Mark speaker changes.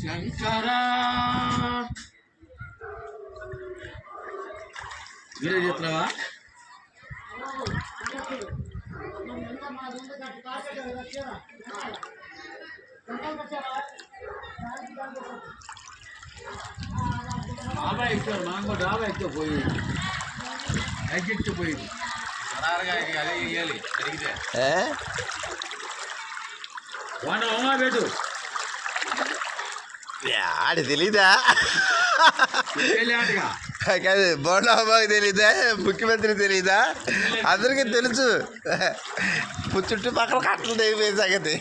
Speaker 1: శంకరా video చేస్తున్నావా? డాబా ఎక్కారు, మాకు డాబా ఎక్కిపోయి ఎక్కిపోయింది. అదే ఇవ్వాలి జరిగితే పెట్టు.
Speaker 2: ఆడి తెలీదా? కాదు, బోండాబాబుకి తెలీదా? ముఖ్యమంత్రి తెలీదా? అందరికీ తెలుసు. చుట్టుపక్కల కట్టలు తెగిపోయే సంగతి.